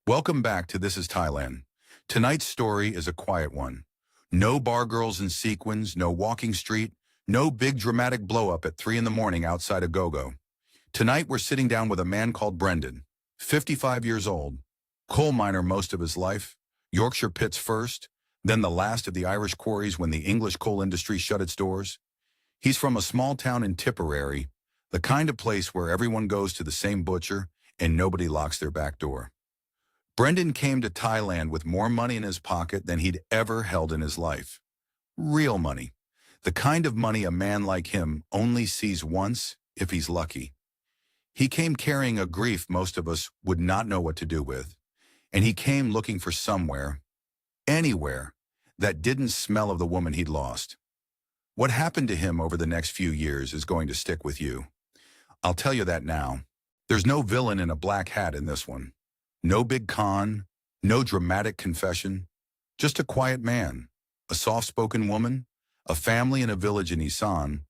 Welcome back to This is Thailand. Tonight's story is a quiet one. No bar girls in sequins, no walking street, no big dramatic blow-up at 3 in the morning outside a go-go. Tonight we're sitting down with a man called Brendan, 55 years old, coal miner most of his life, Yorkshire pits first, then the last of the Irish quarries when the English coal industry shut its doors. He's from a small town in Tipperary, the kind of place where everyone goes to the same butcher and nobody locks their back door. Brendan came to Thailand with more money in his pocket than he'd ever held in his life. Real money. The kind of money a man like him only sees once if he's lucky. He came carrying a grief most of us would not know what to do with. And he came looking for somewhere, anywhere, that didn't smell of the woman he'd lost. What happened to him over the next few years is going to stick with you. I'll tell you that now. There's no villain in a black hat in this one. No big con, no dramatic confession, just a quiet man, a soft-spoken woman, a family in a village in Isan,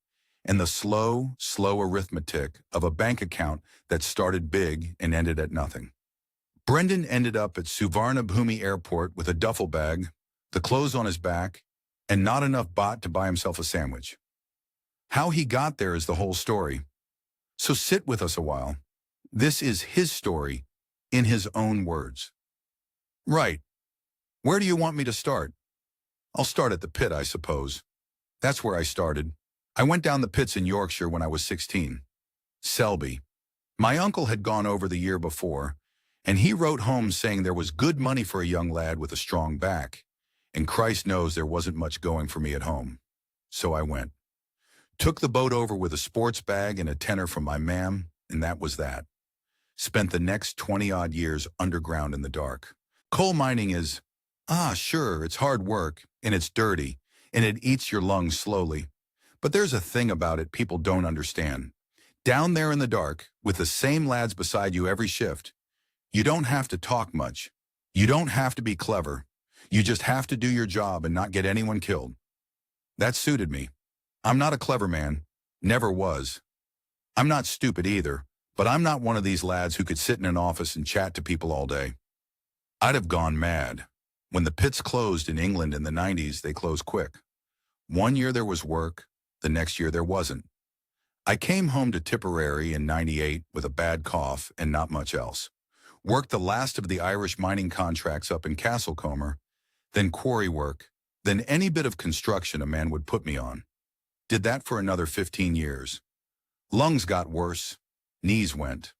and the slow arithmetic of a bank account that started big and ended at nothing. Brendan ended up at Suvarnabhumi airport with a duffel bag, the clothes on his back, and not enough baht to buy himself a sandwich. How he got there is the whole story. So sit with us a while. This is his story, in his own words. Right. Where do you want me to start? I'll start at the pit, I suppose. That's where I started. I went down the pits in Yorkshire when I was 16. Selby. My uncle had gone over the year before, and he wrote home saying there was good money for a young lad with a strong back, and Christ knows there wasn't much going for me at home. So I went. Took the boat over with a sports bag and a tenner from my mam, and that was that. Spent the next 20-odd years underground in the dark. Coal mining is, sure, it's hard work, and it's dirty, and it eats your lungs slowly. But there's a thing about it people don't understand. Down there in the dark, with the same lads beside you every shift, you don't have to talk much. You don't have to be clever. You just have to do your job and not get anyone killed. That suited me. I'm not a clever man. Never was. I'm not stupid either. But I'm not one of these lads who could sit in an office and chat to people all day. I'd have gone mad. When the pits closed in England in the 90s, they closed quick. One year there was work, the next year there wasn't. I came home to Tipperary in '98 with a bad cough and not much else. Worked the last of the Irish mining contracts up in Castlecomer, then quarry work, then any bit of construction a man would put me on. Did that for another 15 years. Lungs got worse. Knees went.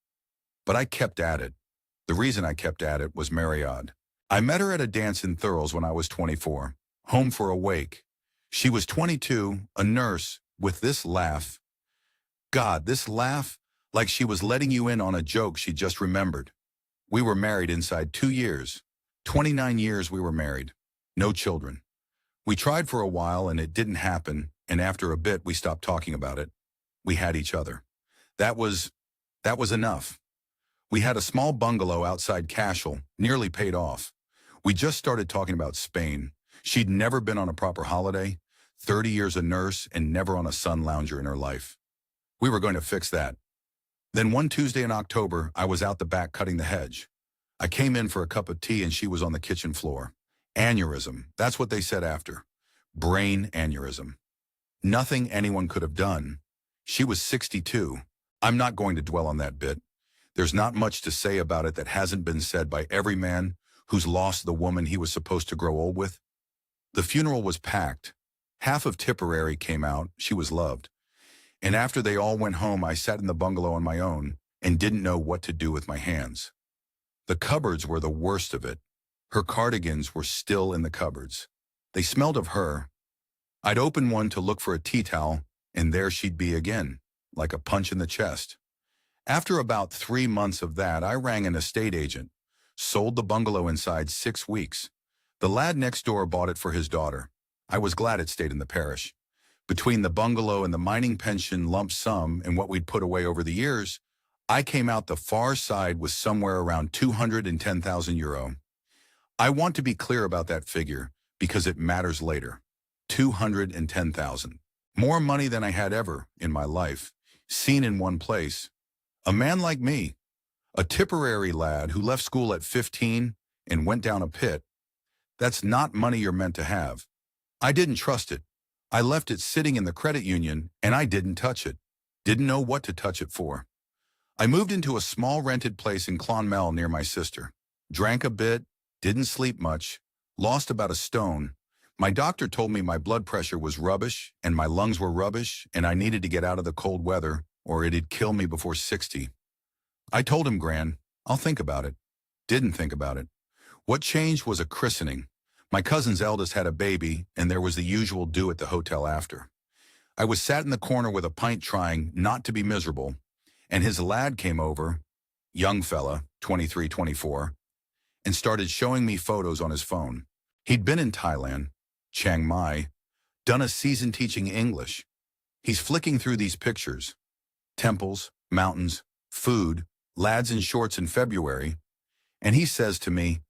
But I kept at it. The reason I kept at it was Mariad. I met her at a dance in Thurles when I was 24, home for a wake. She was 22, a nurse, with this laugh. God, this laugh, like she was letting you in on a joke she just remembered. We were married inside 2 years. 29 years we were married. No children. We tried for a while and it didn't happen, and after a bit we stopped talking about it. We had each other. That was enough. We had a small bungalow outside Cashel, nearly paid off. We just started talking about Spain. She'd never been on a proper holiday, 30 years a nurse, and never on a sun lounger in her life. We were going to fix that. Then one Tuesday in October, I was out the back cutting the hedge. I came in for a cup of tea and she was on the kitchen floor. Aneurysm, that's what they said after. Brain aneurysm. Nothing anyone could have done. She was 62. I'm not going to dwell on that bit. There's not much to say about it that hasn't been said by every man who's lost the woman he was supposed to grow old with. The funeral was packed. Half of Tipperary came out. She was loved. And after they all went home, I sat in the bungalow on my own and didn't know what to do with my hands. The cupboards were the worst of it. Her cardigans were still in the cupboards. They smelled of her. I'd open one to look for a tea towel, and there she'd be again, like a punch in the chest. After about 3 months of that, I rang an estate agent, sold the bungalow inside 6 weeks. The lad next door bought it for his daughter. I was glad it stayed in the parish. Between the bungalow and the mining pension lump sum and what we'd put away over the years, I came out the far side with somewhere around 210,000 euro. I want to be clear about that figure because it matters later. 210,000. More money than I had ever in my life, seen in one place. A man like me, A Tipperary lad who left school at 15 and went down a pit. That's not money you're meant to have. I didn't trust it. I left it sitting in the credit union and I didn't touch it. Didn't know what to touch it for. I moved into a small rented place in Clonmel near my sister. Drank a bit, didn't sleep much, lost about a stone. My doctor told me my blood pressure was rubbish and my lungs were rubbish and I needed to get out of the cold weather or it'd kill me before 60. I told him, Gran, I'll think about it. Didn't think about it. What changed was a christening. My cousin's eldest had a baby and there was the usual do at the hotel after. I was sat in the corner with a pint trying not to be miserable, and his lad came over, young fella, 23, 24, and started showing me photos on his phone. He'd been in Thailand, Chiang Mai, done a season teaching English. He's flicking through these pictures. Temples, mountains, food, lads in shorts in February, and he says to me,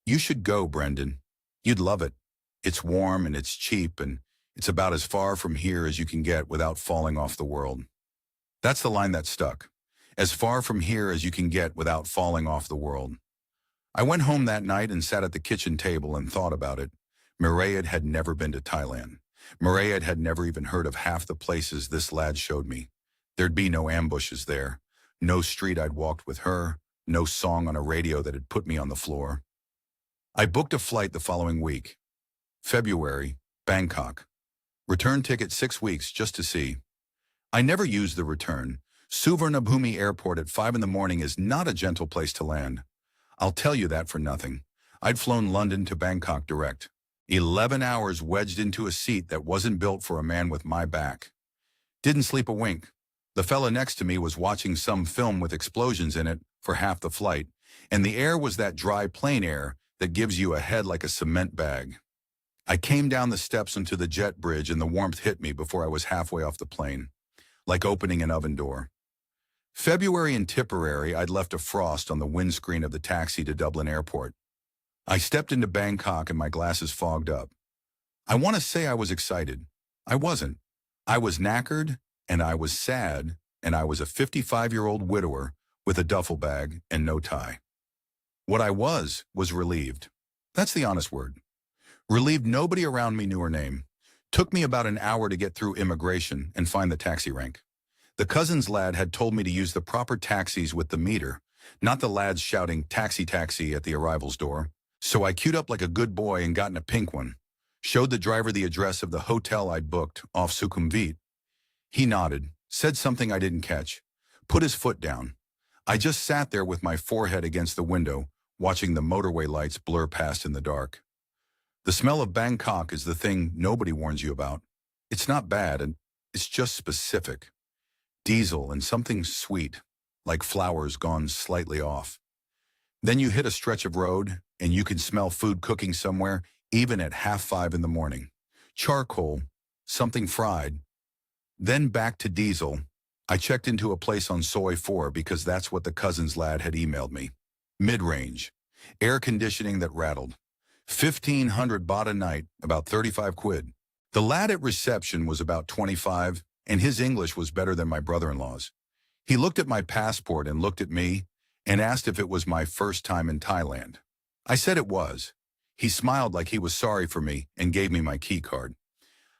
"You should go, Brendan. You'd love it. It's warm and it's cheap and it's about as far from here as you can get without falling off the world." That's the line that stuck. As far from here as you can get without falling off the world. I went home that night and sat at the kitchen table and thought about it. Mairead had never been to Thailand. Mairead had never even heard of half the places this lad showed me. There'd be no ambushes there, no street I'd walked with her, no song on a radio that had put me on the floor. I booked a flight the following week. February, Bangkok. Return ticket 6 weeks just to see. I never used the return. Suvarnabhumi airport at 5 in the morning is not a gentle place to land. I'll tell you that for nothing. I'd flown London to Bangkok direct. 11 hours wedged into a seat that wasn't built for a man with my back. Didn't sleep a wink. The fella next to me was watching some film with explosions in it for half the flight, and the air was that dry plane air that gives you a head like a cement bag. I came down the steps onto the jet bridge and the warmth hit me before I was halfway off the plane, like opening an oven door. February in Tipperary, I'd left a frost on the windscreen of the taxi to Dublin Airport. I stepped into Bangkok and my glasses fogged up. I want to say I was excited. I wasn't. I was knackered, and I was sad, and I was a 55-year-old widower with a duffel bag and no tie. What I was relieved. That's the honest word. Relieved nobody around me knew her name. Took me about an hour to get through immigration and find the taxi rank. The cousin's lad had told me to use the proper taxis with the meter, not the lads shouting taxi taxi at the arrivals door. So I queued up like a good boy and got in a pink one. Showed the driver the address of the hotel I'd booked off Sukhumvit. He nodded, said something I didn't catch, put his foot down. I just sat there with my forehead against the window, watching the motorway lights blur past in the dark. The smell of Bangkok is the thing nobody warns you about. It's not bad, and it's just specific. Diesel and something sweet, like flowers gone slightly off. Then you hit a stretch of road, and you can smell food cooking somewhere, even at 5:30 in the morning. Charcoal, something fried. Then back to diesel. I checked into a place on Soi 4 because that's what the cousin's lad had emailed me. Mid-range. Air conditioning that rattled. 1,500 baht a night, about 35 quid. The lad at reception was about 25, and his English was better than my brother-in-law's. He looked at my passport and looked at me and asked if it was my first time in Thailand. I said it was. He smiled like he was sorry for me and gave me my key card.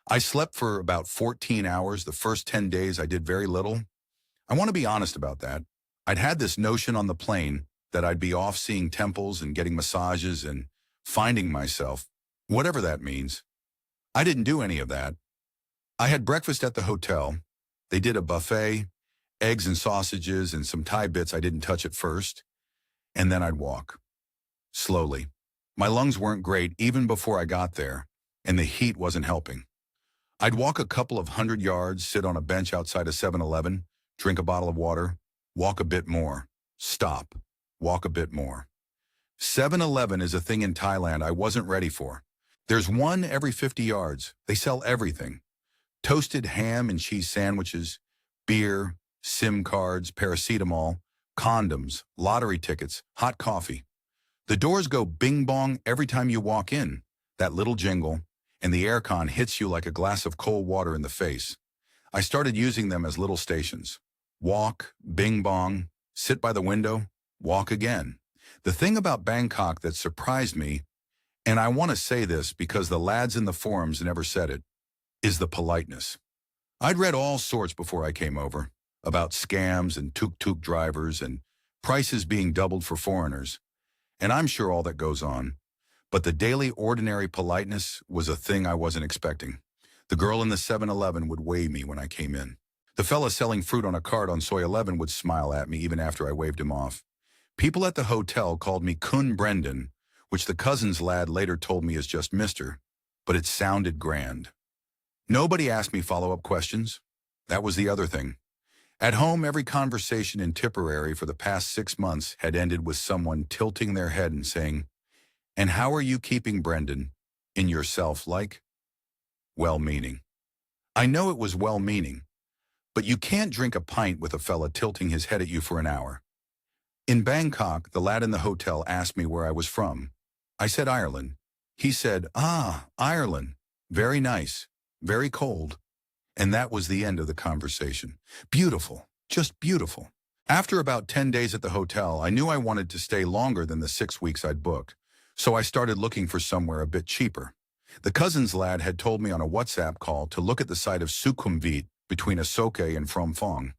I slept for about 14 hours. The first 10 days I did very little. I want to be honest about that. I'd had this notion on the plane that I'd be off seeing temples and getting massages and finding myself, whatever that means. I didn't do any of that. I had breakfast at the hotel. They did a buffet, eggs and sausages and some Thai bits I didn't touch at first. And then I'd walk. Slowly. My lungs weren't great even before I got there, and the heat wasn't helping. I'd walk a couple of 100 yards, sit on a bench outside a 7-Eleven, drink a bottle of water, walk a bit more, stop, walk a bit more. 7-Eleven is a thing in Thailand I wasn't ready for. There's one every 50 yards. They sell everything. Toasted ham and cheese sandwiches, beer, SIM cards, paracetamol, condoms, lottery tickets, hot coffee. The doors go bing bong every time you walk in, that little jingle, and the aircon hits you like a glass of cold water in the face. I started using them as little stations. Walk, bing bong, sit by the window, walk again. The thing about Bangkok that surprised me, and I want to say this because the lads in the forums never said it, is the politeness. I'd read all sorts before I came over, about scams and tuk-tuk drivers and prices being doubled for foreigners, and I'm sure all that goes on. But the daily ordinary politeness was a thing I wasn't expecting. The girl in the 7-Eleven would wave me when I came in. The fella selling fruit on a cart on Soy 11 would smile at me even after I waved him off. People at the hotel called me Kun Brendan, which the cousin's lad later told me is just Mr., but it sounded grand. Nobody asked me follow-up questions. That was the other thing. At home, every conversation in Tipperary for the past 6 months had ended with someone tilting their head and saying, "And how are you keeping, Brendan, in yourself like?" Well-meaning. I know it was well-meaning, but you can't drink a pint with a fella tilting his head at you for an hour. In Bangkok, the lad in the hotel asked me where I was from. I said Ireland. He said, "Ah, Ireland. Very nice. Very cold." And that was the end of the conversation. Beautiful. Just beautiful. After about 10 days at the hotel, I knew I wanted to stay longer than the 6 weeks I'd booked. So I started looking for somewhere a bit cheaper. The cousin's lad had told me on a WhatsApp call to look at the site of Sukhumvit between Asoke and Phrom.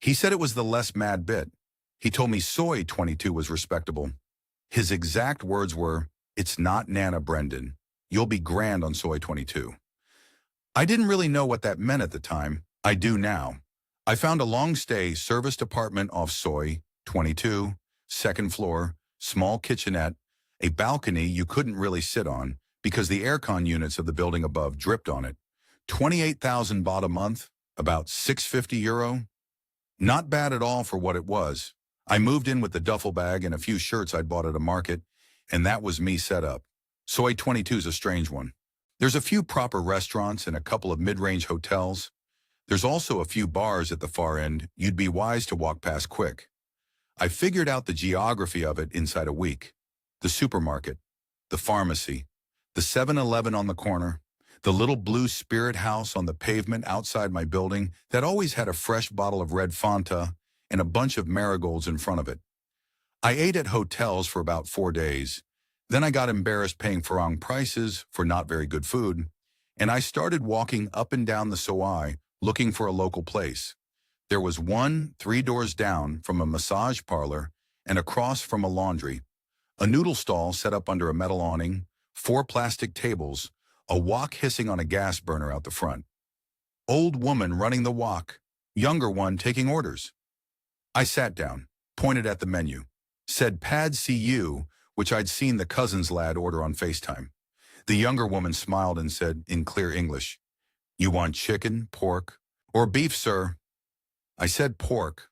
He said it was the less mad bit. He told me Soy 22 was respectable. His exact words were, "It's not Nana Brendan. You'll be grand on Soy 22. I didn't really know what that meant at the time. I do now. I found a long-stay serviced apartment off Soy 22, second floor, small kitchenette, a balcony you couldn't really sit on because the aircon units of the building above dripped on it. 28,000 baht a month, about €650. Not bad at all for what it was. I moved in with the duffel bag and a few shirts I'd bought at a market, and that was me set up. Soy 22's a strange one. There's a few proper restaurants and a couple of mid-range hotels. There's also a few bars at the far end you'd be wise to walk past quick. I figured out the geography of it inside a week. The supermarket, the pharmacy, the 7-Eleven on the corner, the little blue spirit house on the pavement outside my building that always had a fresh bottle of red Fanta and a bunch of marigolds in front of it. I ate at hotels for about 4 days. Then I got embarrassed paying wrong prices for not very good food, and I started walking up and down the Soi looking for a local place. There was one 3 doors down from a massage parlor and across from a laundry, a noodle stall set up under a metal awning, 4 plastic tables, a wok hissing on a gas burner out the front. Old woman running the wok, younger one taking orders. I sat down, pointed at the menu, said Pad CU, which I'd seen the cousin's lad order on FaceTime. The younger woman smiled and said in clear English, "You want chicken, pork, or beef, sir?" I said pork.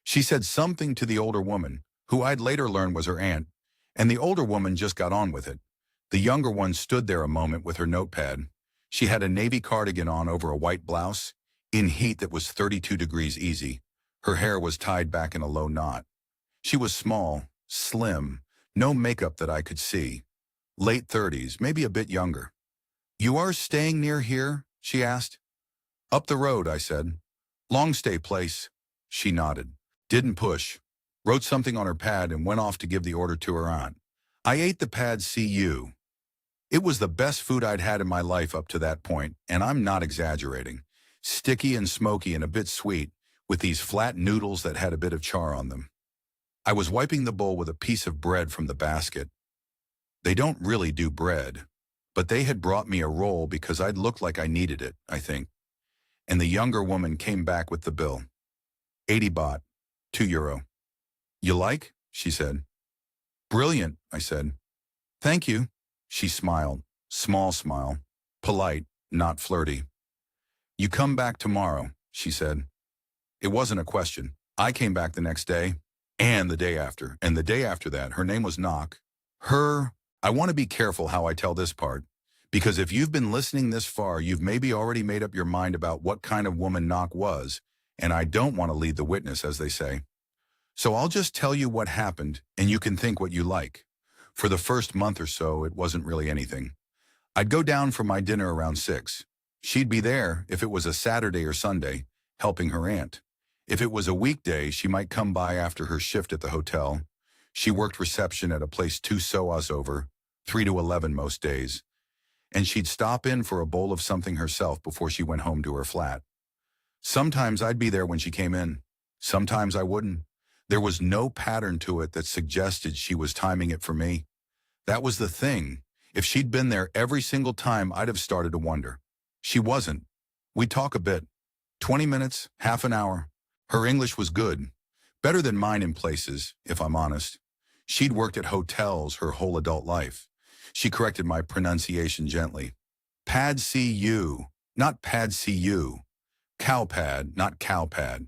She said something to the older woman, who I'd later learn was her aunt, and the older woman just got on with it. The younger one stood there a moment with her notepad. She had a navy cardigan on over a white blouse, in heat that was 32 degrees easy. Her hair was tied back in a low knot. She was small, slim, no makeup that I could see. Late 30s, maybe a bit younger. "You are staying near here?" she asked. "Up the road," I said. "Long stay place." She nodded. Didn't push. Wrote something on her pad and went off to give the order to her aunt. I ate the Pad CU. It was the best food I'd had in my life up to that point, and I'm not exaggerating. Sticky and smoky and a bit sweet, with these flat noodles that had a bit of char on them. I was wiping the bowl with a piece of bread from the basket. They don't really do bread, but they had brought me a roll because I'd looked like I needed it, I think. And the younger woman came back with the bill. 80 baht, €2. "You like?" she said. "Brilliant," I said. "Thank you." She smiled, small smile, polite, not flirty. "You come back tomorrow," she said. It wasn't a question. I came back the next day, and the day after, and the day after that. Her name was Knock. I want to be careful how I tell this part, because if you've been listening this far, you've maybe already made up your mind about what kind of woman Knock was, and I don't want to lead the witness, as they say. So I'll just tell you what happened, and you can think what you like. For the first month or so, it wasn't really anything. I'd go down for my dinner around 6. She'd be there, if it was a Saturday or Sunday, helping her aunt. If it was a weekday, she might come by after her shift at the hotel. She worked reception at a place 2 hours over, 3 to 11 most days, and she'd stop in for a bowl of something herself before she went home to her flat. Sometimes I'd be there when she came in. Sometimes I wouldn't. There was no pattern to it that suggested she was timing it for me. That was the thing. If she'd been there every single time, I'd have started to wonder. She wasn't. We'd talk a bit. 20 minutes, half an hour. Her English was good. Better than mine in places, if I'm honest. She'd worked at hotels her whole adult life. She corrected my pronunciation gently. Pad CU, not pad CU. Cow pad, not cow pad.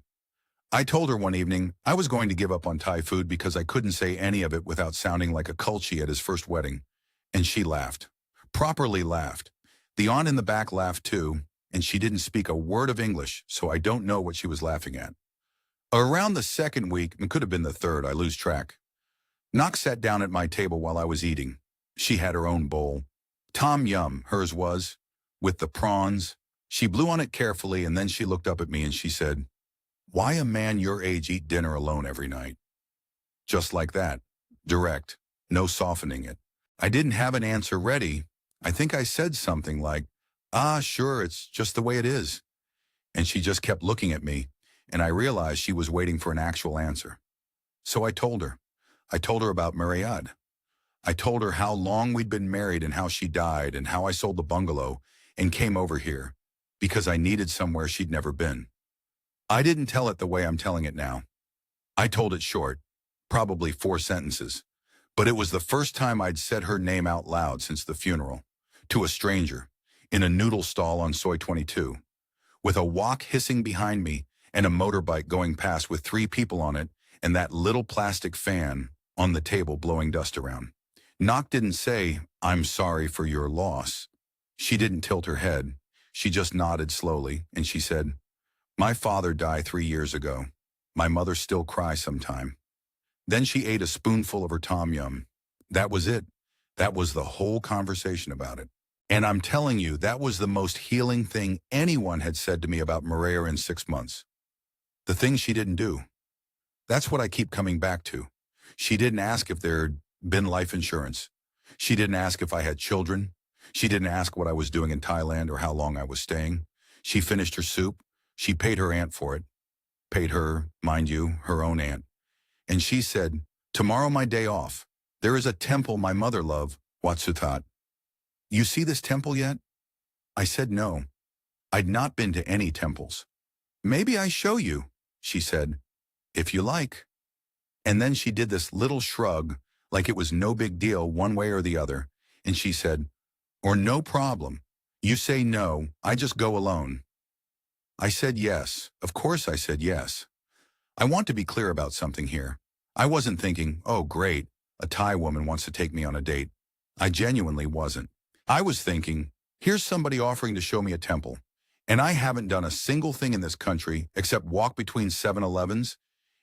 I told her one evening I was going to give up on Thai food because I couldn't say any of it without sounding like a culchie at his first wedding. And she laughed. Properly laughed. The aunt in the back laughed too, and she didn't speak a word of English, so I don't know what she was laughing at. Around the second week, it could have been the third, I lose track. Knox sat down at my table while I was eating. She had her own bowl. Tom yum, hers was, with the prawns. She blew on it carefully, and then she looked up at me and she said, "Why a man your age eat dinner alone every night?" Just like that. Direct. No softening it. I didn't have an answer ready. I think I said something like, sure, it's just the way it is. And she just kept looking at me, and I realized she was waiting for an actual answer. So I told her. I told her about Mariad. I told her how long we'd been married and how she died and how I sold the bungalow and came over here because I needed somewhere she'd never been. I didn't tell it the way I'm telling it now. I told it short, probably 4 sentences, but it was the first time I'd said her name out loud since the funeral, to a stranger, in a noodle stall on Soy 22, with a wok hissing behind me and a motorbike going past with 3 people on it and that little plastic fan on the table blowing dust around. Nock didn't say, "I'm sorry for your loss." She didn't tilt her head. She just nodded slowly, and she said, "My father died 3 years ago. My mother still cries sometime." Then she ate a spoonful of her tom yum. That was it. That was the whole conversation about it. And I'm telling you, that was the most healing thing anyone had said to me about Maria in 6 months. The things she didn't do. That's what I keep coming back to. She didn't ask if there'd been life insurance. She didn't ask if I had children. She didn't ask what I was doing in Thailand or how long I was staying. She finished her soup. She paid her aunt for it. Paid her, mind you, her own aunt. And she said, "Tomorrow my day off. There is a temple my mother loved, Wat Sutat. You see this temple yet?" I said no. I'd not been to any temples. "Maybe I show you," she said, "if you like." And then she did this little shrug, like it was no big deal one way or the other, and she said, "Or no problem. You say no, I just go alone." I said yes. Of course I said yes. I want to be clear about something here. I wasn't thinking, "Oh great, a Thai woman wants to take me on a date." I genuinely wasn't. I was thinking, here's somebody offering to show me a temple, and I haven't done a single thing in this country except walk between 7-Elevens,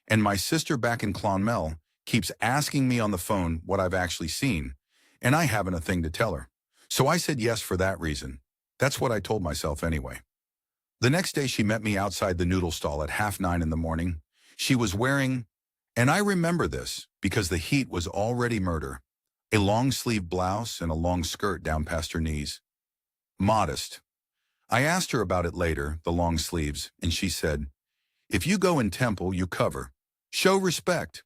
and my sister back in Clonmel keeps asking me on the phone what I've actually seen, and I haven't a thing to tell her. So I said yes for that reason. That's what I told myself anyway. The next day she met me outside the noodle stall at 9:30 in the morning. She was wearing, and I remember this because the heat was already murder, a long-sleeve blouse and a long skirt down past her knees. Modest. I asked her about it later, the long sleeves, and she said, "If you go in temple, you cover. Show respect."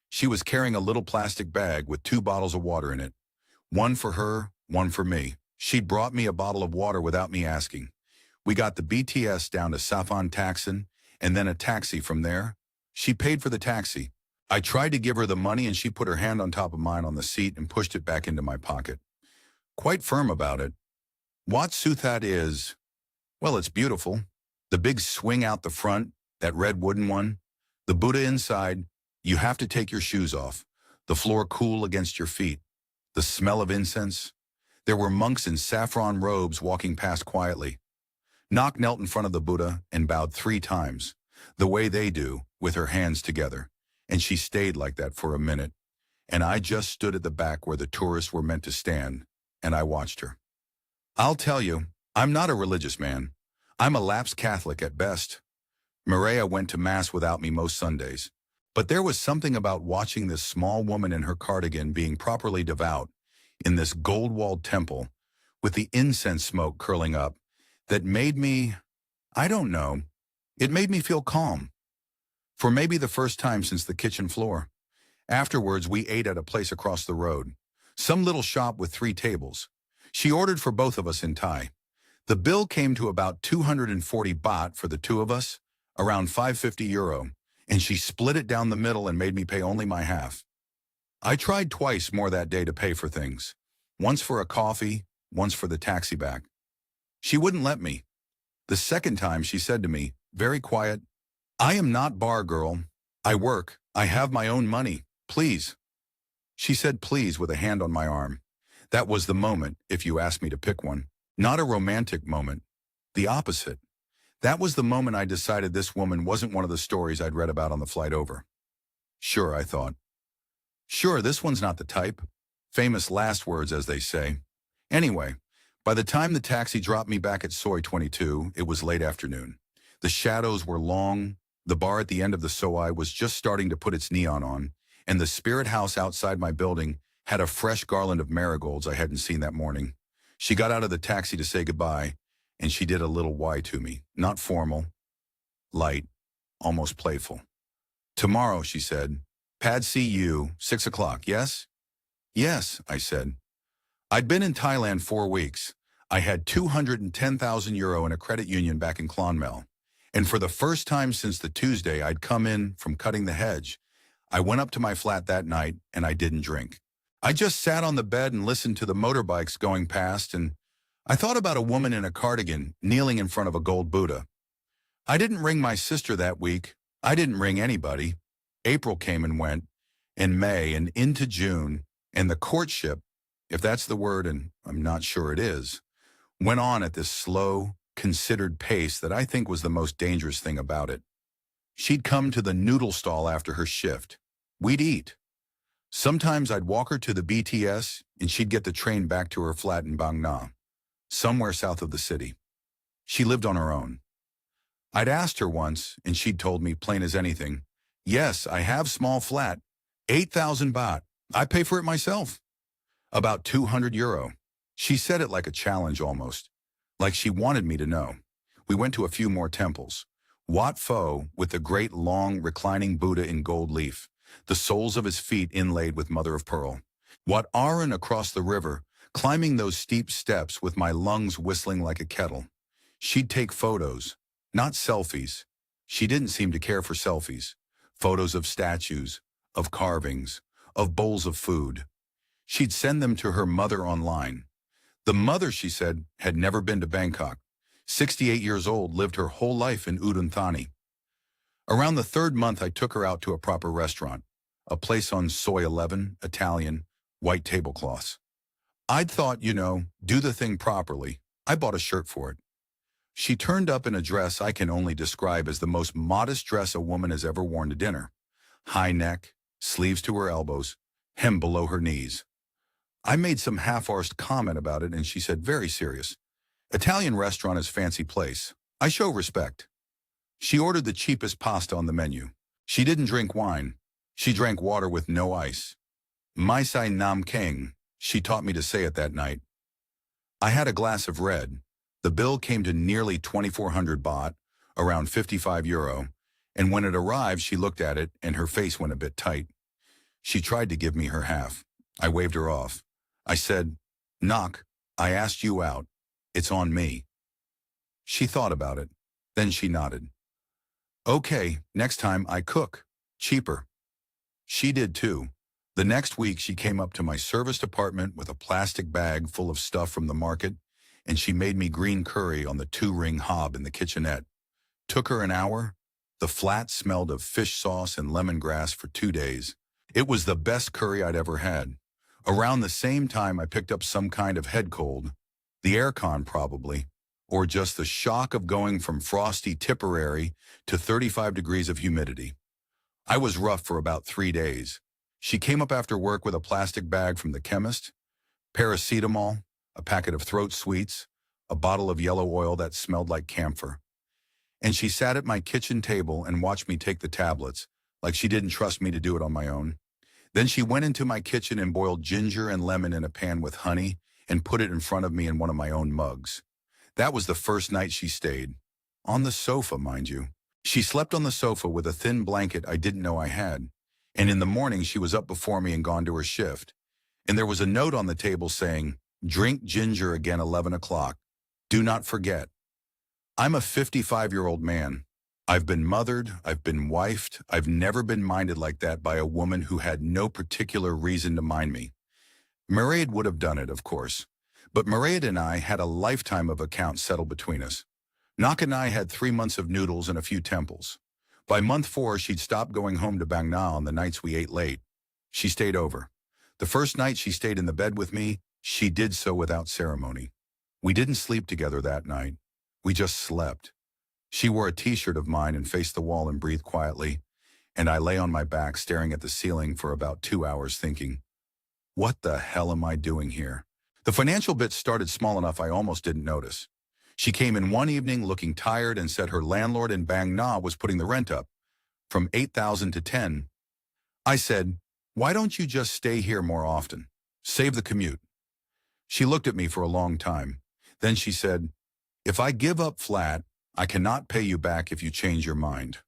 She was carrying a little plastic bag with 2 bottles of water in it. One for her, one for me. She'd brought me a bottle of water without me asking. We got the BTS down to Safan Taxon, and then a taxi from there. She paid for the taxi. I tried to give her the money, and she put her hand on top of mine on the seat and pushed it back into my pocket. Quite firm about it. Wat Sutat is, well, it's beautiful. The big swing out the front, that red wooden one. The Buddha inside, you have to take your shoes off. The floor cool against your feet. The smell of incense. There were monks in saffron robes walking past quietly. Nock knelt in front of the Buddha and bowed 3 times, the way they do, with her hands together. And she stayed like that for a minute. And I just stood at the back where the tourists were meant to stand, and I watched her. I'll tell you, I'm not a religious man. I'm a lapsed Catholic at best. Maria went to Mass without me most Sundays. But there was something about watching this small woman in her cardigan being properly devout in this gold-walled temple with the incense smoke curling up that made me, I don't know, it made me feel calm. For maybe the first time since the kitchen floor. Afterwards, we ate at a place across the road. Some little shop with 3 tables. She ordered for both of us in Thai. The bill came to about 240 baht for the 2 of us, around 550 euro, and she split it down the middle and made me pay only my half. I tried twice more that day to pay for things. Once for a coffee, once for the taxi back. She wouldn't let me. The second time she said to me, very quiet, "I am not bar girl. I work. I have my own money. Please." She said please with a hand on my arm. That was the moment, if you asked me to pick one. Not a romantic moment. The opposite. That was the moment I decided this woman wasn't one of the stories I'd read about on the flight over. Sure, I thought. Sure, this one's not the type. Famous last words, as they say. Anyway, by the time the taxi dropped me back at Soi 22, it was late afternoon. The shadows were long, the bar at the end of the Soi was just starting to put its neon on, and the spirit house outside my building had a fresh garland of marigolds I hadn't seen that morning. She got out of the taxi to say goodbye, and she did a little Y to me, not formal, light, almost playful. "Tomorrow," she said. "Pad see you, 6 o'clock, yes?" "Yes," I said. I'd been in Thailand 4 weeks. I had 210,000 euro in a credit union back in Clonmel. And for the first time since the Tuesday I'd come in from cutting the hedge, I went up to my flat that night and I didn't drink. I just sat on the bed and listened to the motorbikes going past, and I thought about a woman in a cardigan kneeling in front of a gold Buddha. I didn't ring my sister that week. I didn't ring anybody. April came and went, and May and into June, and the courtship, if that's the word, and I'm not sure it is, went on at this slow, considered pace that I think was the most dangerous thing about it. She'd come to the noodle stall after her shift. We'd eat. Sometimes I'd walk her to the BTS, and she'd get the train back to her flat in Bang Na, somewhere south of the city. She lived on her own. I'd asked her once, and she'd told me, plain as anything, "Yes, I have small flat, 8,000 baht. I pay for it myself. About 200 euro. She said it like a challenge almost, like she wanted me to know. We went to a few more temples. Wat Pho with the great long reclining Buddha in gold leaf, the soles of his feet inlaid with mother of pearl. Wat Arun across the river, climbing those steep steps with my lungs whistling like a kettle. She'd take photos, not selfies. She didn't seem to care for selfies. Photos of statues, of carvings, of bowls of food. She'd send them to her mother online. The mother, she said, had never been to Bangkok. 68 years old, lived her whole life in Udon Thani. Around the 3rd month, I took her out to a proper restaurant, a place on Soi 11, Italian, white tablecloths. I'd thought, do the thing properly. I bought a shirt for it. She turned up in a dress I can only describe as the most modest dress a woman has ever worn to dinner. High neck, sleeves to her elbows, hem below her knees. I made some half-arsed comment about it, and she said, very serious, "Italian restaurant is fancy place. I show respect." She ordered the cheapest pasta on the menu. She didn't drink wine. She drank water with no ice. "Mai sai nam keng," she taught me to say it that night. I had a glass of red. The bill came to nearly 2,400 baht, around 55 euro, and when it arrived, she looked at it, and her face went a bit tight. She tried to give me her half. I waved her off. I said, "Knock, I asked you out. It's on me." She thought about it. Then she nodded. "Okay, next time I cook. Cheaper." She did too. The next week she came up to my service department with a plastic bag full of stuff from the market, and she made me green curry on the 2-ring hob in the kitchenette. Took her an hour. The flat smelled of fish sauce and lemongrass for 2 days. It was the best curry I'd ever had. Around the same time I picked up some kind of head cold. The aircon probably, or just the shock of going from frosty Tipperary to 35 degrees of humidity. I was rough for about 3 days. She came up after work with a plastic bag from the chemist, paracetamol, a packet of throat sweets, a bottle of yellow oil that smelled like camphor. And she sat at my kitchen table and watched me take the tablets, like she didn't trust me to do it on my own. Then she went into my kitchen and boiled ginger and lemon in a pan with honey and put it in front of me in one of my own mugs. That was the first night she stayed. On the sofa, mind you. She slept on the sofa with a thin blanket I didn't know I had. And in the morning, she was up before me and gone to her shift. And there was a note on the table saying, "Drink ginger again 11 o'clock. Do not forget." I'm a 55-year-old man. I've been mothered, I've been wifed, I've never been minded like that by a woman who had no particular reason to mind me. Mairead would have done it, of course. But Mairead and I had a lifetime of accounts settled between us. Nak and I had 3 months of noodles and a few temples. By month 4, she'd stopped going home to Bang Na on the nights we ate late. She stayed over. The first night she stayed in the bed with me, she did so without ceremony. We didn't sleep together that night. We just slept. She wore a t-shirt of mine and faced the wall and breathed quietly, and I lay on my back staring at the ceiling for about 2 hours thinking, what the hell am I doing here? The financial bit started small enough I almost didn't notice. She came in one evening looking tired and said her landlord in Bang Na was putting the rent up from 8,000 to 10. I said, why don't you just stay here more often? Save the commute. She looked at me for a long time. Then she said, if I give up flat, I cannot pay you back if you change your mind.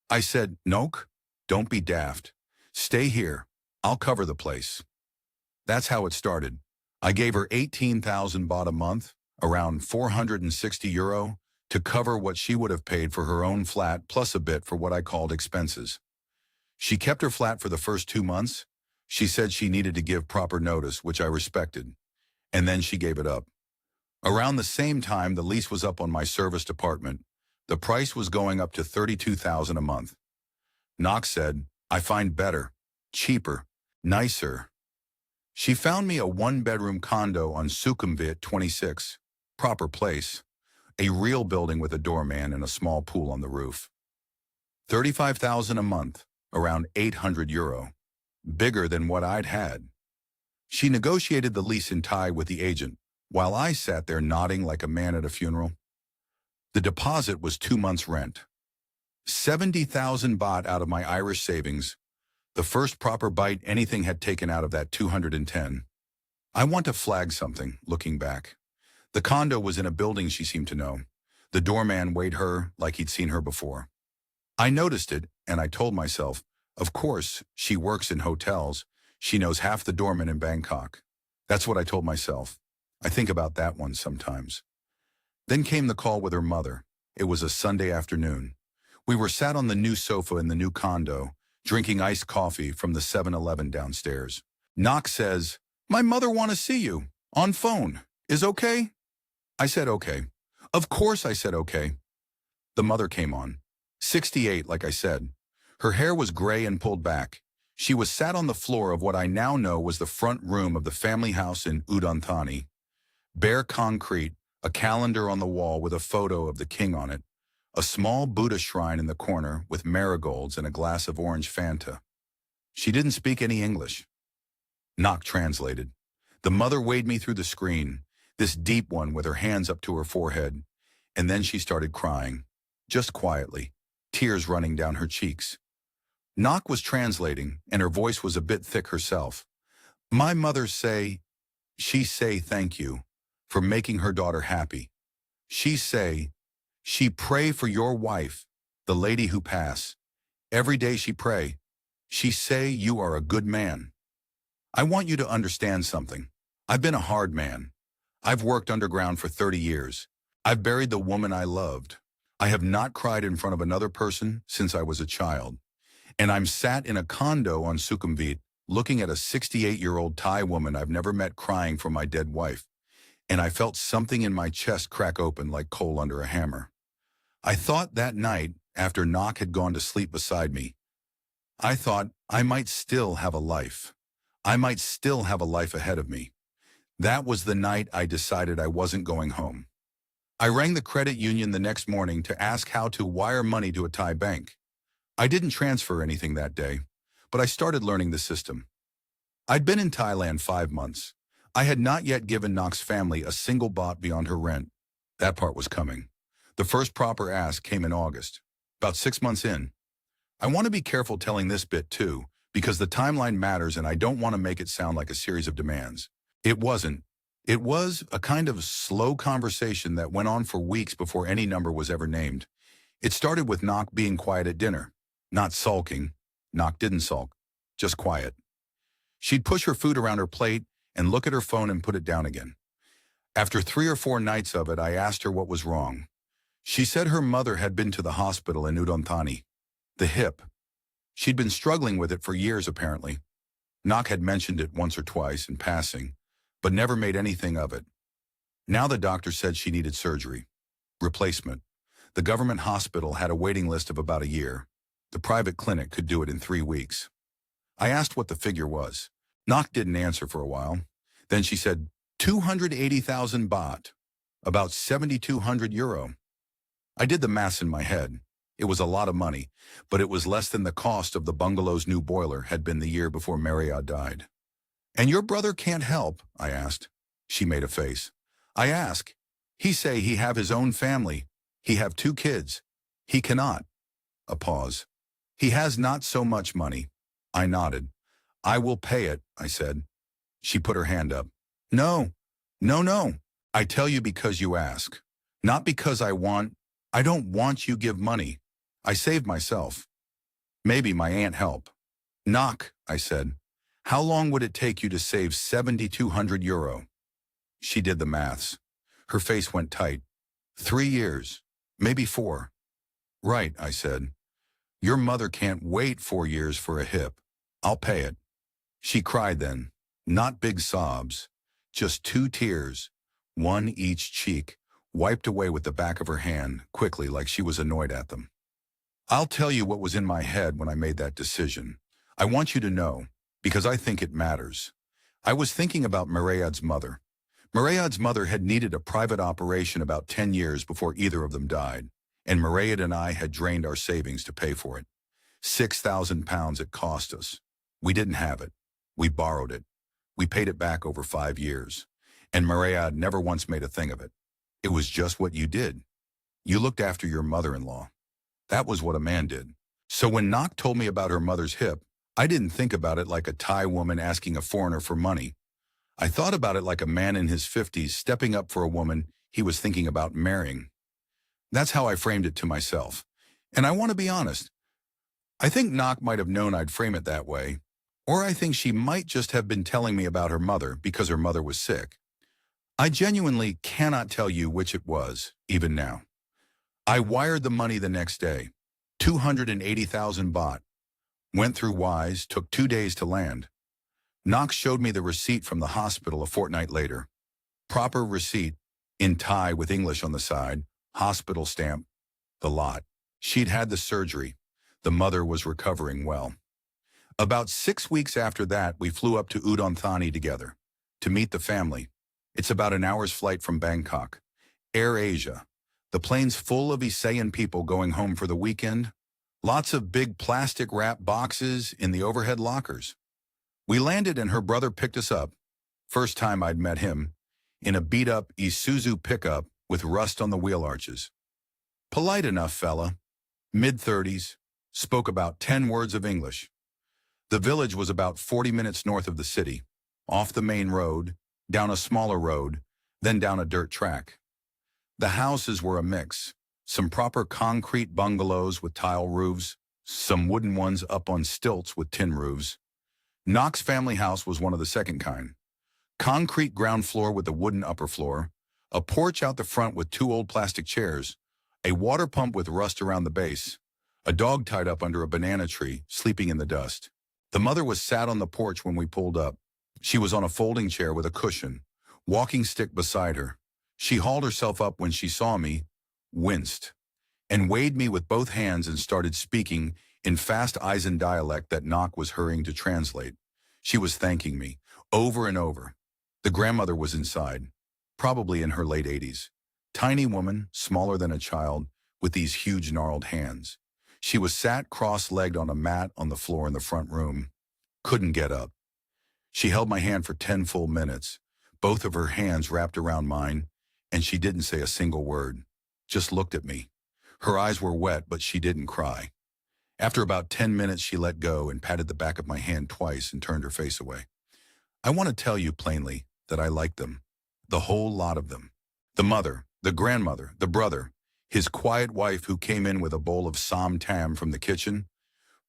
I said, Noak, don't be daft. Stay here. I'll cover the place. That's how it started. I gave her 18,000 baht a month, around 460 euro, to cover what she would have paid for her own flat plus a bit for what I called expenses. She kept her flat for the first 2 months. She said she needed to give proper notice, which I respected. And then she gave it up. Around the same time, the lease was up on my serviced apartment. The price was going up to 32,000 a month. Knox said, I find better, cheaper, nicer. She found me a 1-bedroom condo on Sukhumvit 26, proper place, a real building with a doorman and a small pool on the roof. 35,000 a month, around 800 euro, bigger than what I'd had. She negotiated the lease in Thai with the agent, while I sat there nodding like a man at a funeral. The deposit was 2 months' rent. 70,000 baht out of my Irish savings, the first proper bite anything had taken out of that 210. I want to flag something, looking back. The condo was in a building she seemed to know. The doorman weighed her like he'd seen her before. I noticed it, and I told myself, of course, she works in hotels. She knows half the doormen in Bangkok. That's what I told myself. I think about that one sometimes. Then came the call with her mother. It was a Sunday afternoon. We were sat on the new sofa in the new condo, drinking iced coffee from the 7-Eleven downstairs. Knox says, my mother want to see you. On phone. Is okay? I said okay. Of course I said okay. The mother came on. 68, like I said. Her hair was gray and pulled back. She was sat on the floor of what I now know was the front room of the family house in Udon Thani. Bare concrete, a calendar on the wall with a photo of the king on it, a small Buddha shrine in the corner with marigolds and a glass of orange Fanta. She didn't speak any English. Knock translated. The mother weighed me through the screen, this deep one with her hands up to her forehead, and then she started crying, just quietly, tears running down her cheeks. Knock was translating, and her voice was a bit thick herself. My mother she say thank you for making her daughter happy. She pray for your wife, the lady who pass. Every day she pray. She say you are a good man. I want you to understand something. I've been a hard man. I've worked underground for 30 years. I've buried the woman I loved. I have not cried in front of another person since I was a child. And I'm sat in a condo on Sukhumvit, looking at a 68-year-old Thai woman I've never met crying for my dead wife. And I felt something in my chest crack open like coal under a hammer. I thought that night, after Knock had gone to sleep beside me, I thought I might still have a life. I might still have a life ahead of me. That was the night I decided I wasn't going home. I rang the credit union the next morning to ask how to wire money to a Thai bank. I didn't transfer anything that day, but I started learning the system. I'd been in Thailand 5 months. I had not yet given Knock's family a single baht beyond her rent. That part was coming. The first proper ask came in August, about 6 months in. I want to be careful telling this bit too, because the timeline matters and I don't want to make it sound like a series of demands. It wasn't. It was a kind of slow conversation that went on for weeks before any number was ever named. It started with Nock being quiet at dinner. Not sulking. Nock didn't sulk. Just quiet. She'd push her food around her plate and look at her phone and put it down again. After 3 or 4 nights of it, I asked her what was wrong. She said her mother had been to the hospital in Udon Thani. The hip. She'd been struggling with it for years, apparently. Nock had mentioned it once or twice in passing, but never made anything of it. Now the doctor said she needed surgery. Replacement. The government hospital had a waiting list of about a year. The private clinic could do it in 3 weeks. I asked what the figure was. Nock didn't answer for a while. Then she said, 280,000 baht, about 7,200 euro. I did the maths in my head. It was a lot of money, but it was less than the cost of the bungalow's new boiler had been the year before Maria died. And your brother can't help? I asked. She made a face. I ask. He say he have his own family. He have 2 kids. He cannot. A pause. He has not so much money. I nodded. I will pay it, I said. She put her hand up. No, no, no. I tell you because you ask. Not because I don't want you give money. I saved myself. Maybe my aunt help. Knock, I said. How long would it take you to save 7,200 euro? She did the maths. Her face went tight. 3 years, maybe 4. Right, I said. Your mother can't wait 4 years for a hip. I'll pay it. She cried then. Not big sobs. Just 2 tears, 1 each cheek, wiped away with the back of her hand, quickly like she was annoyed at them. I'll tell you what was in my head when I made that decision. I want you to know, because I think it matters. I was thinking about Mariad's mother. Mariad's mother had needed a private operation about 10 years before either of them died, and Mariad and I had drained our savings to pay for it. 6,000 pounds it cost us. We didn't have it. We borrowed it. We paid it back over 5 years, and Mariad never once made a thing of it. It was just what you did. You looked after your mother-in-law. That was what a man did. So when Nock told me about her mother's hip, I didn't think about it like a Thai woman asking a foreigner for money. I thought about it like a man in his 50s stepping up for a woman he was thinking about marrying. That's how I framed it to myself. And I want to be honest. I think Nock might have known I'd frame it that way, or I think she might just have been telling me about her mother because her mother was sick. I genuinely cannot tell you which it was, even now. I wired the money the next day, 280,000 baht. Went through Wise, took 2 days to land. Nock showed me the receipt from the hospital a fortnight later. Proper receipt, in Thai with English on the side, hospital stamp, the lot. She'd had the surgery. The mother was recovering well. About 6 weeks after that, we flew up to Udon Thani together to meet the family. It's about an hour's flight from Bangkok. Air Asia. The plane's full of Isayan people going home for the weekend. Lots of big plastic wrap boxes in the overhead lockers. We landed and her brother picked us up. First time I'd met him. In a beat-up Isuzu pickup with rust on the wheel arches. Polite enough fella. Mid-30s. Spoke about 10 words of English. The village was about 40 minutes north of the city. Off the main road, down a smaller road, then down a dirt track. The houses were a mix. Some proper concrete bungalows with tile roofs, some wooden ones up on stilts with tin roofs. Nock's family house was one of the second kind. Concrete ground floor with a wooden upper floor, a porch out the front with 2 old plastic chairs, a water pump with rust around the base, a dog tied up under a banana tree, sleeping in the dust. The mother was sat on the porch when we pulled up. She was on a folding chair with a cushion, walking stick beside her. She hauled herself up when she saw me, winced, and weighed me with both hands and started speaking in fast Eisen dialect that Nock was hurrying to translate. She was thanking me, over and over. The grandmother was inside, probably in her late 80s. Tiny woman, smaller than a child, with these huge gnarled hands. She was sat cross-legged on a mat on the floor in the front room. Couldn't get up. She held my hand for 10 full minutes, both of her hands wrapped around mine, and she didn't say a single word. just looked at me. Her eyes were wet, but she didn't cry. After about 10 minutes, she let go and patted the back of my hand twice and turned her face away. I want to tell you plainly that I liked them. The whole lot of them. The mother, the grandmother, the brother, his quiet wife who came in with a bowl of som tam from the kitchen.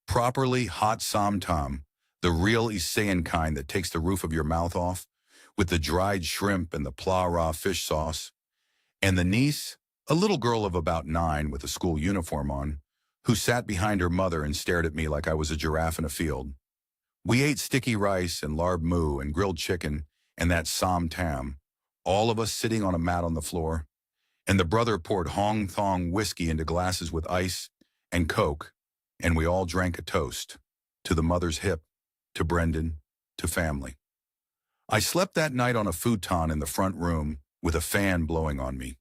Properly hot som tam, the real Isayan kind that takes the roof of your mouth off, with the dried shrimp and the pla raw fish sauce. And the niece, a little girl of about 9 with a school uniform on, who sat behind her mother and stared at me like I was a giraffe in a field. We ate sticky rice and larb moo and grilled chicken and that som tam, all of us sitting on a mat on the floor, and the brother poured Hong Thong whiskey into glasses with ice and Coke, and we all drank a toast to the mother's hip, to Brendan, to family. I slept that night on a futon in the front room with a fan blowing on me.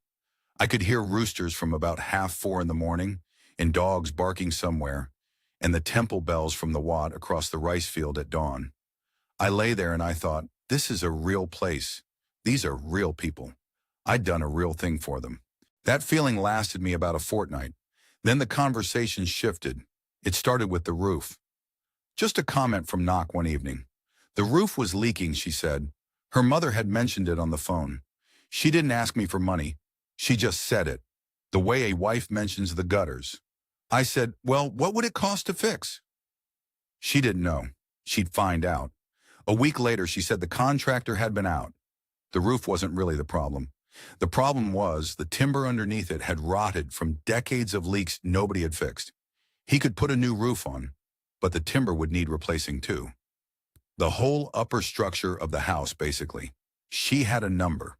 I could hear roosters from about 3:30 in the morning and dogs barking somewhere, and the temple bells from the Wat across the rice field at dawn. I lay there and I thought, this is a real place. These are real people. I'd done a real thing for them. That feeling lasted me about a fortnight. Then the conversation shifted. It started with the roof. Just a comment from Knock one evening. The roof was leaking, she said. Her mother had mentioned it on the phone. She didn't ask me for money. She just said it, the way a wife mentions the gutters. I said, well, what would it cost to fix? She didn't know. She'd find out. A week later, she said the contractor had been out. The roof wasn't really the problem. The problem was the timber underneath it had rotted from decades of leaks nobody had fixed. He could put a new roof on, but the timber would need replacing too. The whole upper structure of the house, basically. She had a number.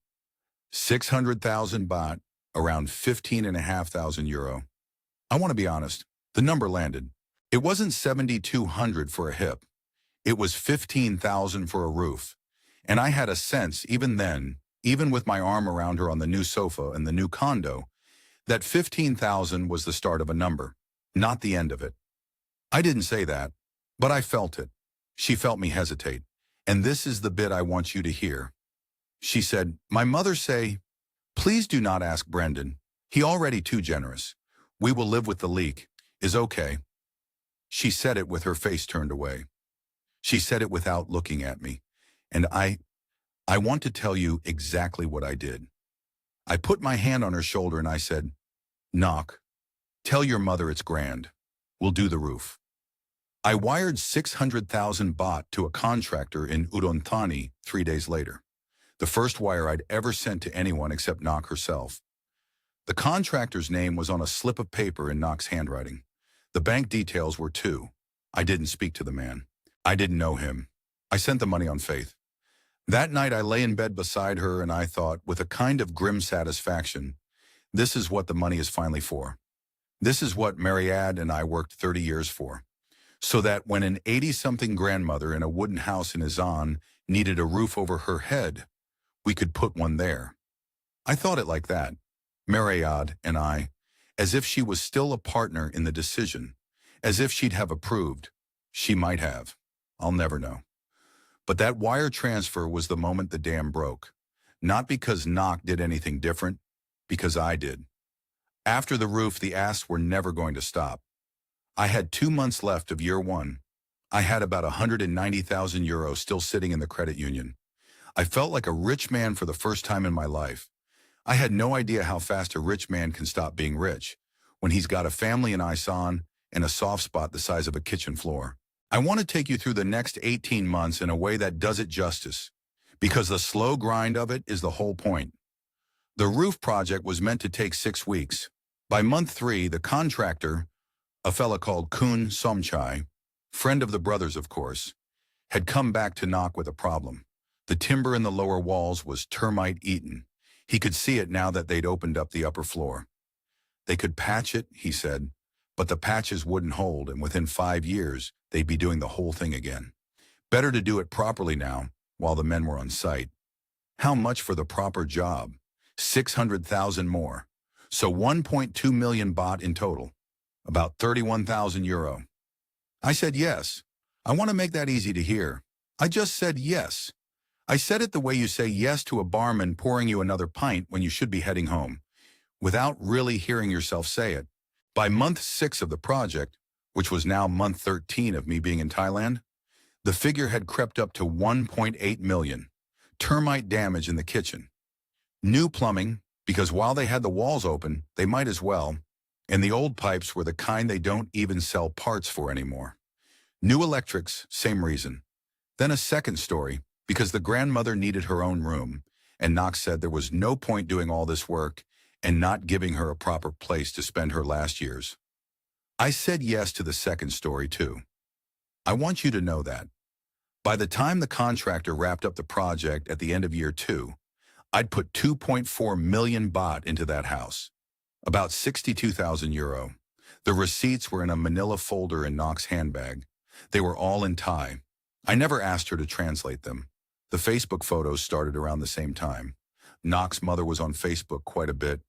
600,000 baht, around 15,500 euro. I want to be honest, the number landed. It wasn't 7,200 for a hip. It was 15,000 for a roof. And I had a sense, even then, even with my arm around her on the new sofa in the new condo, that 15,000 was the start of a number, not the end of it. I didn't say that, but I felt it. She felt me hesitate. And this is the bit I want you to hear. She said, my mother say, please do not ask Brendan. He already too generous. We will live with the leak. Is okay. She said it with her face turned away. She said it without looking at me. And I want to tell you exactly what I did. I put my hand on her shoulder and I said, Knock, tell your mother it's grand. We'll do the roof. I wired 600,000 baht to a contractor in Udon Thani 3 days later. The first wire I'd ever sent to anyone except Knock herself. The contractor's name was on a slip of paper in Knock's handwriting. The bank details were too. I didn't speak to the man. I didn't know him. I sent the money on faith. That night I lay in bed beside her and I thought, with a kind of grim satisfaction, this is what the money is finally for. This is what Mariad and I worked 30 years for. So that when an 80-something grandmother in a wooden house in Isan needed a roof over her head, we could put one there. I thought it like that, Mariad and I, as if she was still a partner in the decision, as if she'd have approved. She might have. I'll never know. But that wire transfer was the moment the dam broke. Not because Knock did anything different, because I did. After the roof, the asks were never going to stop. I had 2 months left of year one. I had about 190,000 euros still sitting in the credit union. I felt like a rich man for the first time in my life. I had no idea how fast a rich man can stop being rich when he's got a family in Isan and a soft spot the size of a kitchen floor. I want to take you through the next 18 months in a way that does it justice, because the slow grind of it is the whole point. The roof project was meant to take 6 weeks. By month 3, the contractor, a fella called Kun Somchai, friend of the brothers of course, had come back to Knock with a problem. The timber in the lower walls was termite-eaten. He could see it now that they'd opened up the upper floor. They could patch it, he said, but the patches wouldn't hold, and within 5 years, they'd be doing the whole thing again. Better to do it properly now, while the men were on site. How much for the proper job? 600,000 more. So 1.2 million baht in total. About 31,000 euro. I said yes. I want to make that easy to hear. I just said yes. I said it the way you say yes to a barman pouring you another pint when you should be heading home. without really hearing yourself say it. By month 6 of the project, which was now month 13 of me being in Thailand, the figure had crept up to 1.8 million. Termite damage in the kitchen. New plumbing, because while they had the walls open, they might as well, and the old pipes were the kind they don't even sell parts for anymore. New electrics, same reason. Then a second story, because the grandmother needed her own room, and Knox said there was no point doing all this work and not giving her a proper place to spend her last years. I said yes to the second story too. I want you to know that. By the time the contractor wrapped up the project at the end of year 2, I'd put 2.4 million baht into that house, about 62,000 euro. The receipts were in a manila folder in Knox's handbag. They were all in Thai. I never asked her to translate them. The Facebook photos started around the same time. Knox's mother was on Facebook quite a bit,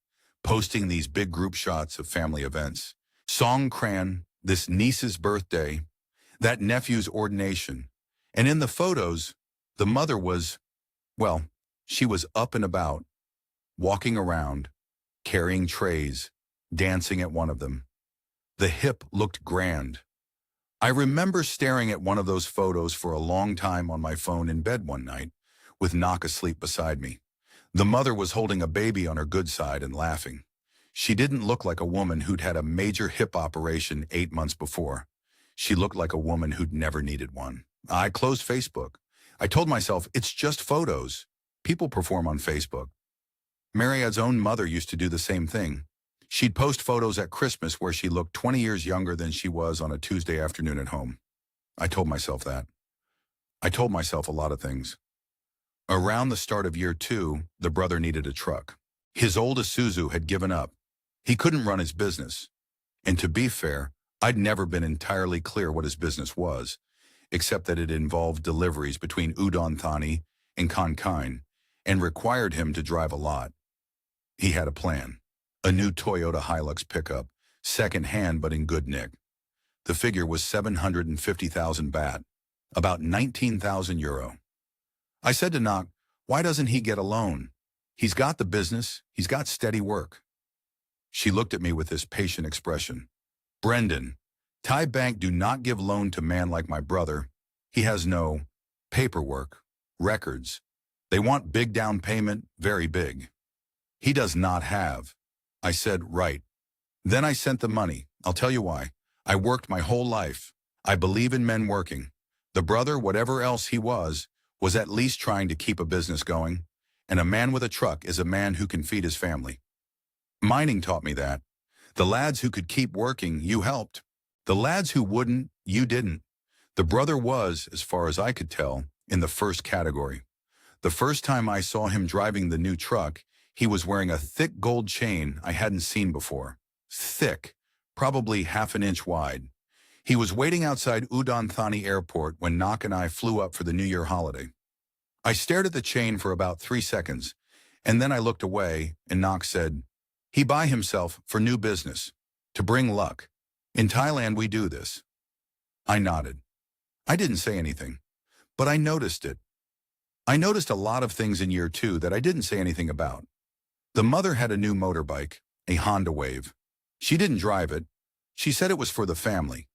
posting these big group shots of family events. Songkran, this niece's birthday, that nephew's ordination. And in the photos, the mother was, well, she was up and about, walking around, carrying trays, dancing at one of them. The hip looked grand. I remember staring at one of those photos for a long time on my phone in bed one night, with Nak asleep beside me. The mother was holding a baby on her good side and laughing. She didn't look like a woman who'd had a major hip operation 8 months before. She looked like a woman who'd never needed one. I closed Facebook. I told myself, it's just photos. People perform on Facebook. Mariad's own mother used to do the same thing. She'd post photos at Christmas where she looked 20 years younger than she was on a Tuesday afternoon at home. I told myself that. I told myself a lot of things. Around the start of year 2, the brother needed a truck. His old Isuzu had given up. He couldn't run his business. And to be fair, I'd never been entirely clear what his business was, except that it involved deliveries between Udon Thani and Konkan and required him to drive a lot. He had a plan. A new Toyota Hilux pickup, second-hand but in good nick. The figure was 750,000 baht, about 19,000 euro. I said to Nak, why doesn't he get a loan? He's got the business, he's got steady work. She looked at me with this patient expression. Brendan, Thai bank do not give loan to man like my brother. He has no paperwork, records. They want big down payment, very big. He does not have. I said, right. Then I sent the money. I'll tell you why. I worked my whole life. I believe in men working. The brother, whatever else he was at least trying to keep a business going. And a man with a truck is a man who can feed his family. Mining taught me that. The lads who could keep working, you helped. The lads who wouldn't, you didn't. The brother was, as far as I could tell, in the first category. The first time I saw him driving the new truck, he was wearing a thick gold chain I hadn't seen before. Thick, probably half an inch wide. He was waiting outside Udon Thani Airport when Nak and I flew up for the New Year holiday. I stared at the chain for about 3 seconds, and then I looked away, and Nak said, he buy himself for new business, to bring luck. In Thailand, we do this. I nodded. I didn't say anything, but I noticed it. I noticed a lot of things in year 2 that I didn't say anything about. The mother had a new motorbike, a Honda Wave. She didn't drive it. She said it was for the family,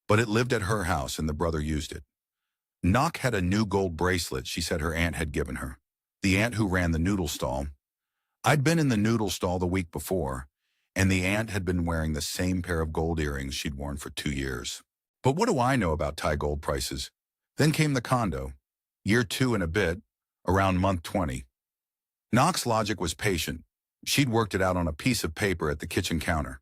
but it lived at her house and the brother used it. Nok had a new gold bracelet she said her aunt had given her, the aunt who ran the noodle stall. I'd been in the noodle stall the week before, and the aunt had been wearing the same pair of gold earrings she'd worn for 2 years. But what do I know about Thai gold prices? Then came the condo, year 2 and a bit, around month 20. Nok's logic was patient. She'd worked it out on a piece of paper at the kitchen counter.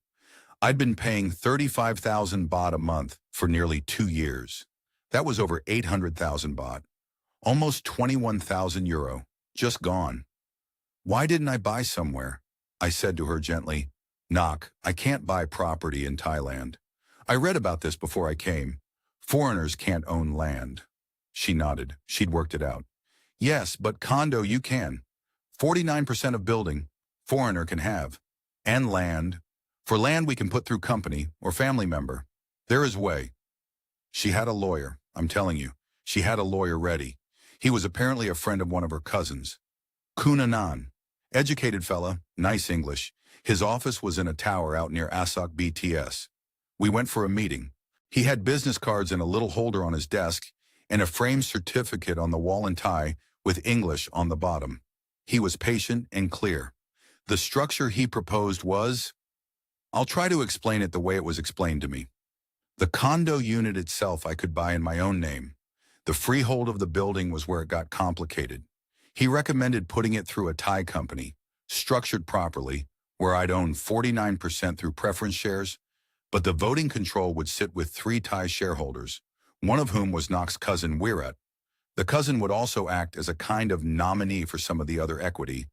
I'd been paying 35,000 baht a month for nearly 2 years. That was over 800,000 baht, almost 21,000 euro, just gone. Why didn't I buy somewhere? I said to her gently, Nok, I can't buy property in Thailand. I read about this before I came. Foreigners can't own land. She nodded. She'd worked it out. Yes, but condo you can. 49% of building, foreigner can have. And land. For land we can put through company or family member. There is way. She had a lawyer, I'm telling you. She had a lawyer ready. He was apparently a friend of one of her cousins. Kunanan. Educated fella, nice English. His office was in a tower out near Asok BTS. We went for a meeting. He had business cards in a little holder on his desk and a framed certificate on the wall and tie with English on the bottom. He was patient and clear. The structure he proposed was, I'll try to explain it the way it was explained to me. The condo unit itself I could buy in my own name. The freehold of the building was where it got complicated. He recommended putting it through a Thai company, structured properly, where I'd own 49% through preference shares, but the voting control would sit with 3 Thai shareholders, one of whom was Nock's cousin Wirat. The cousin would also act as a kind of nominee for some of the other equity,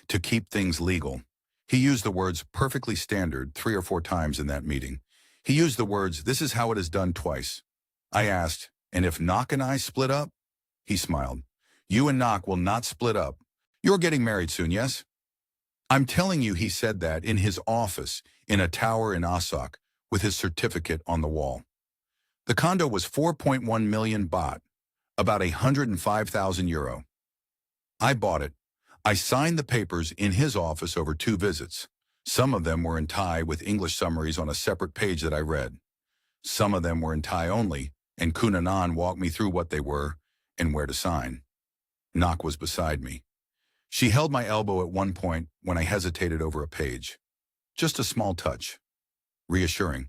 to keep things legal. He used the words perfectly standard 3 or 4 times in that meeting. He used the words, this is how it is done twice. I asked, and if Nock and I split up? He smiled. You and Nock will not split up. You're getting married soon, yes? I'm telling you he said that in his office in a tower in Asok with his certificate on the wall. The condo was 4.1 million baht, about 105,000 euro. I bought it. I signed the papers in his office over 2 visits. Some of them were in Thai with English summaries on a separate page that I read. Some of them were in Thai only, and Kunanan walked me through what they were and where to sign. Nock was beside me. She held my elbow at one point when I hesitated over a page. Just a small touch. Reassuring.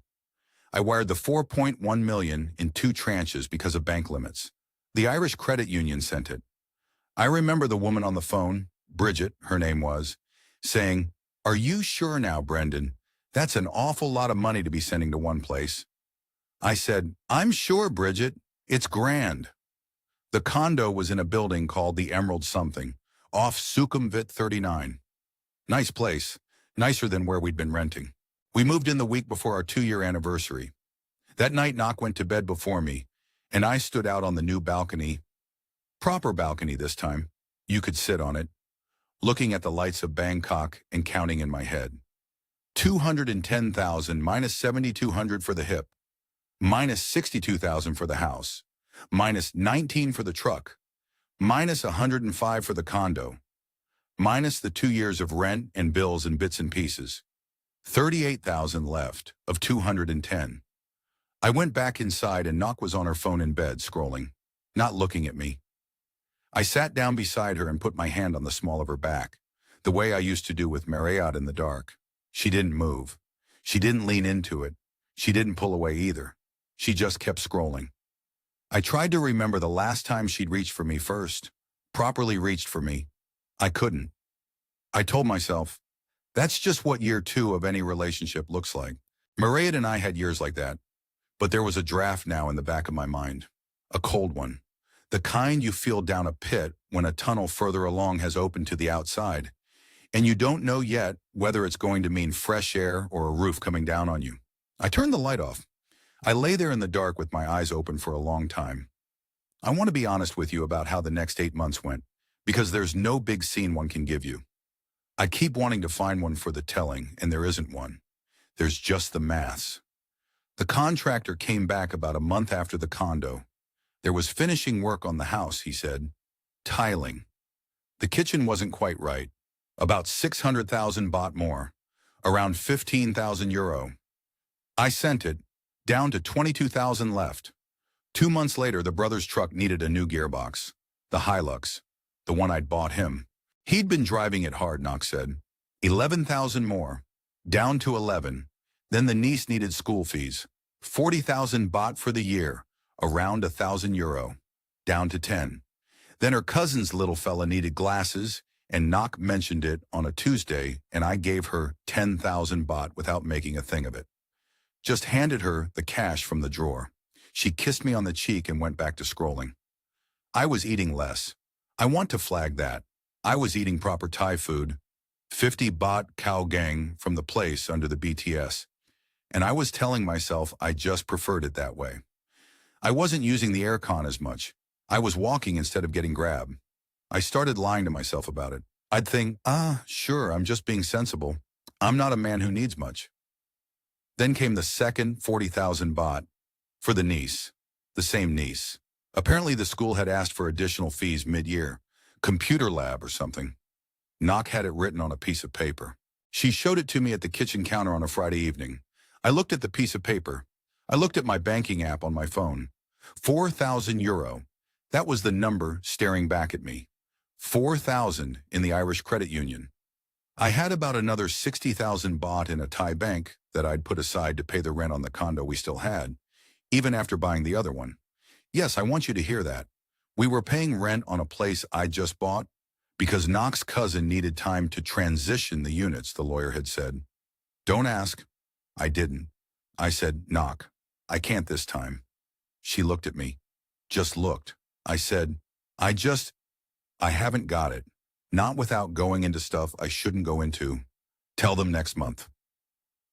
I wired the 4.1 million in 2 tranches because of bank limits. The Irish Credit Union sent it. I remember the woman on the phone, Bridget, her name was, saying, "Are you sure now, Brendan? That's an awful lot of money to be sending to one place." I said, "I'm sure, Bridget. It's grand." The condo was in a building called the Emerald something, off Sukhumvit 39. Nice place, nicer than where we'd been renting. We moved in the week before our 2-year anniversary. That night, Nock went to bed before me, and I stood out on the new balcony. Proper balcony this time. You could sit on it, looking at the lights of Bangkok and counting in my head. 210,000 minus 7,200 for the hip, minus 62,000 for the house, minus 19 for the truck, minus 105 for the condo, minus the 2 years of rent and bills and bits and pieces. 38,000 left of 210. I went back inside and Nock was on her phone in bed scrolling, not looking at me. I sat down beside her and put my hand on the small of her back, the way I used to do with Marriott in the dark. She didn't move. She didn't lean into it. She didn't pull away either. She just kept scrolling. I tried to remember the last time she'd reached for me first, properly reached for me. I couldn't. I told myself, that's just what year 2 of any relationship looks like. Marriott and I had years like that, but there was a draft now in the back of my mind, a cold one. The kind you feel down a pit when a tunnel further along has opened to the outside, and you don't know yet whether it's going to mean fresh air or a roof coming down on you. I turned the light off. I lay there in the dark with my eyes open for a long time. I want to be honest with you about how the next 8 months went, because there's no big scene one can give you. I keep wanting to find one for the telling, and there isn't one. There's just the maths. The contractor came back about a month after the condo. There was finishing work on the house, he said. Tiling. The kitchen wasn't quite right. About 600,000 baht more. Around 15,000 euro. I sent it. Down to 22,000 left. 2 months later, the brother's truck needed a new gearbox. The Hilux. The one I'd bought him. He'd been driving it hard, Nock said. 11,000 more. Down to 11. Then the niece needed school fees. 40,000 baht for the year. Around 1,000 euro. Down to 10. Then her cousin's little fella needed glasses, and Nock mentioned it on a Tuesday, and I gave her 10,000 baht without making a thing of it. Just handed her the cash from the drawer. She kissed me on the cheek and went back to scrolling. I was eating less. I want to flag that. I was eating proper Thai food, 50 baht cow gang from the place under the BTS, and I was telling myself I just preferred it that way. I wasn't using the aircon as much. I was walking instead of getting grabbed. I started lying to myself about it. I'd think, sure, I'm just being sensible. I'm not a man who needs much. Then came the second 40,000 baht for the niece, the same niece. Apparently the school had asked for additional fees mid-year, computer lab or something. Knock had it written on a piece of paper. She showed it to me at the kitchen counter on a Friday evening. I looked at the piece of paper. I looked at my banking app on my phone. 4,000 euro. That was the number staring back at me. 4,000 in the Irish credit union. I had about another 60,000 baht in a Thai bank that I'd put aside to pay the rent on the condo we still had, even after buying the other one. Yes, I want you to hear that. We were paying rent on a place I just bought because Knock's cousin needed time to transition the units, the lawyer had said. Don't ask. I didn't. I said, Knock, I can't this time. She looked at me. Just looked. I said, I haven't got it. Not without going into stuff I shouldn't go into. Tell them next month.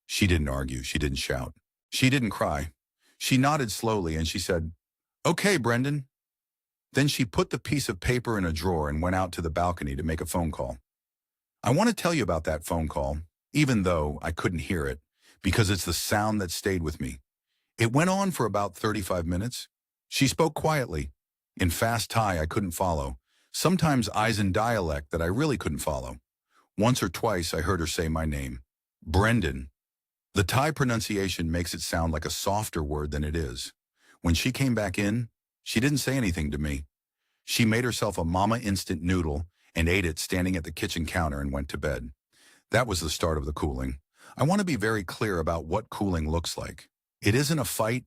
She didn't argue. She didn't shout. She didn't cry. She nodded slowly and she said, Okay, Brendan. Then she put the piece of paper in a drawer and went out to the balcony to make a phone call. I want to tell you about that phone call, even though I couldn't hear it, because it's the sound that stayed with me. It went on for about 35 minutes. She spoke quietly. In fast Thai I couldn't follow. Sometimes eyes in dialect that I really couldn't follow. Once or twice I heard her say my name. Brendan. The Thai pronunciation makes it sound like a softer word than it is. When she came back in, she didn't say anything to me. She made herself a mama instant noodle and ate it standing at the kitchen counter and went to bed. That was the start of the cooling. I want to be very clear about what cooling looks like. It isn't a fight.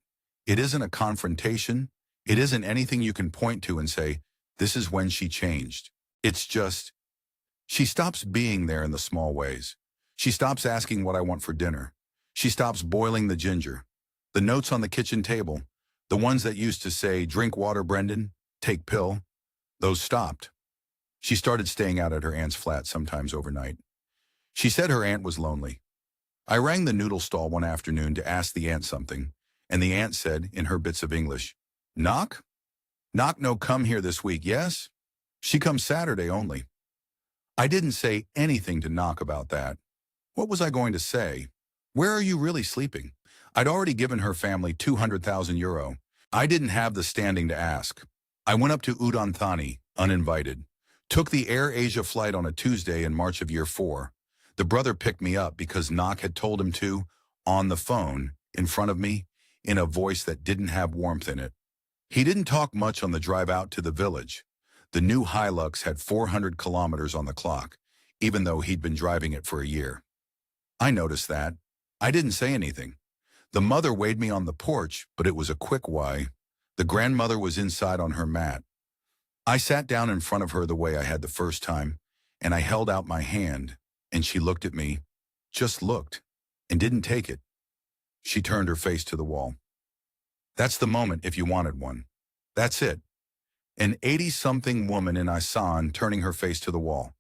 It isn't a confrontation. It isn't anything you can point to and say, this is when she changed. It's just, she stops being there in the small ways. She stops asking what I want for dinner. She stops boiling the ginger. The notes on the kitchen table, the ones that used to say, drink water, Brendan, take pill, those stopped. She started staying out at her aunt's flat sometimes overnight. She said her aunt was lonely. I rang the noodle stall one afternoon to ask the aunt something, and the aunt said, in her bits of English, Knock? Knock no come here this week, yes? She comes Saturday only. I didn't say anything to Knock about that. What was I going to say? Where are you really sleeping? I'd already given her family 200,000 euro. I didn't have the standing to ask. I went up to Udon Thani, uninvited. Took the Air Asia flight on a Tuesday in March of year 4. The brother picked me up because Knock had told him to, on the phone, in front of me, in a voice that didn't have warmth in it. He didn't talk much on the drive out to the village. The new Hilux had 400 kilometers on the clock, even though he'd been driving it for a year. I noticed that. I didn't say anything. The mother weighed me on the porch, but it was a quick why. The grandmother was inside on her mat. I sat down in front of her the way I had the first time, and I held out my hand, and she looked at me, just looked, and didn't take it. She turned her face to the wall. That's the moment if you wanted one. That's it. An 80-something woman in Isan turning her face to the wall.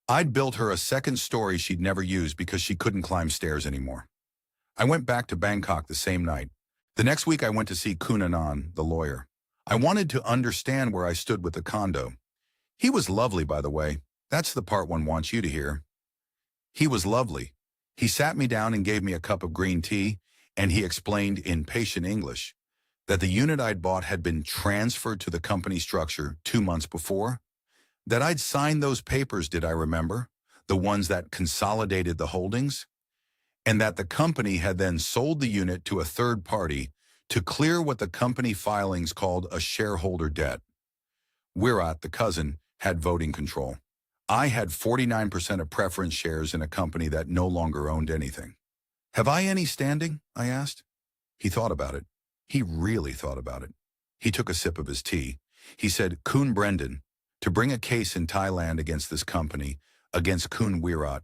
I'd built her a second story she'd never use because she couldn't climb stairs anymore. I went back to Bangkok the same night. The next week I went to see Kunanan, the lawyer. I wanted to understand where I stood with the condo. He was lovely, by the way. That's the part one wants you to hear. He was lovely. He sat me down and gave me a cup of green tea, and he explained in patient English that the unit I'd bought had been transferred to the company structure 2 months before, that I'd signed those papers, did I remember, the ones that consolidated the holdings, and that the company had then sold the unit to a third party to clear what the company filings called a shareholder debt. Wirat, the cousin, had voting control. I had 49% of preference shares in a company that no longer owned anything. Have I any standing? I asked. He thought about it. He really thought about it. He took a sip of his tea. He said, Kun Brendan, to bring a case in Thailand against this company, against Kun Wirat,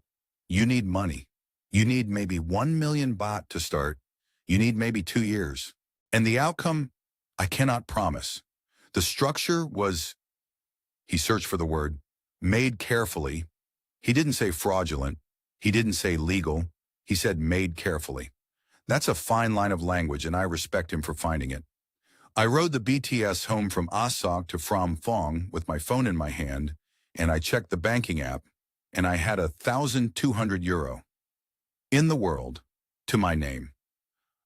you need money. You need maybe 1 million baht to start. You need maybe 2 years. And the outcome, I cannot promise. The structure was, he searched for the word, made carefully. He didn't say fraudulent. He didn't say legal. He said made carefully. That's a fine line of language, and I respect him for finding it. I rode the BTS home from Asok to Phrom Phong with my phone in my hand, and I checked the banking app, and I had 1,200 euro in the world to my name.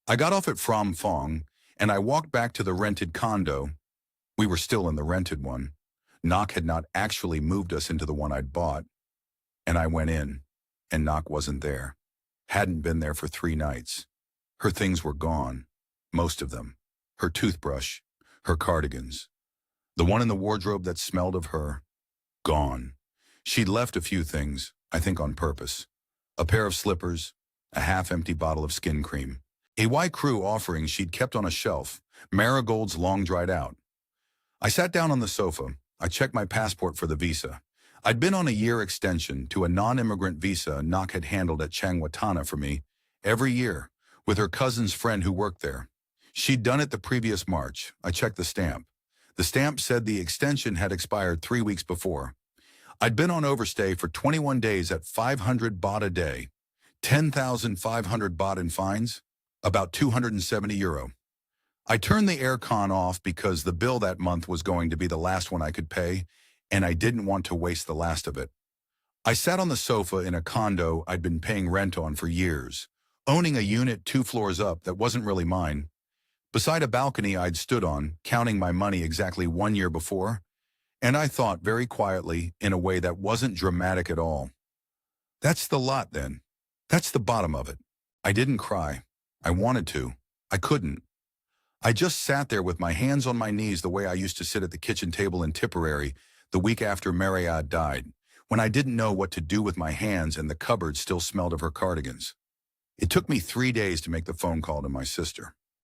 I got off at Phrom Phong, and I walked back to the rented condo. We were still in the rented one. Knock had not actually moved us into the one I'd bought. And I went in, and Knock wasn't there. Hadn't been there for 3 nights. Her things were gone. Most of them. Her toothbrush, her cardigans. The one in the wardrobe that smelled of her. Gone. She'd left a few things, I think on purpose. A pair of slippers, a half-empty bottle of skin cream. A white crew offering she'd kept on a shelf, marigolds long dried out. I sat down on the sofa. I checked my passport for the visa. I'd been on a year extension to a non-immigrant visa Knock had handled at Changwatana for me every year with her cousin's friend who worked there. She'd done it the previous March. I checked the stamp. The stamp said the extension had expired 3 weeks before. I'd been on overstay for 21 days at 500 baht a day, 10,500 baht in fines, about €270. I turned the aircon off because the bill that month was going to be the last one I could pay, and I didn't want to waste the last of it. I sat on the sofa in a condo I'd been paying rent on for years, owning a unit 2 floors up that wasn't really mine. Beside a balcony I'd stood on, counting my money exactly 1 year before, and I thought very quietly in a way that wasn't dramatic at all. That's the lot then. That's the bottom of it. I didn't cry. I wanted to. I couldn't. I just sat there with my hands on my knees the way I used to sit at the kitchen table in Tipperary the week after Mariad died, when I didn't know what to do with my hands and the cupboard still smelled of her cardigans. It took me 3 days to make the phone call to my sister.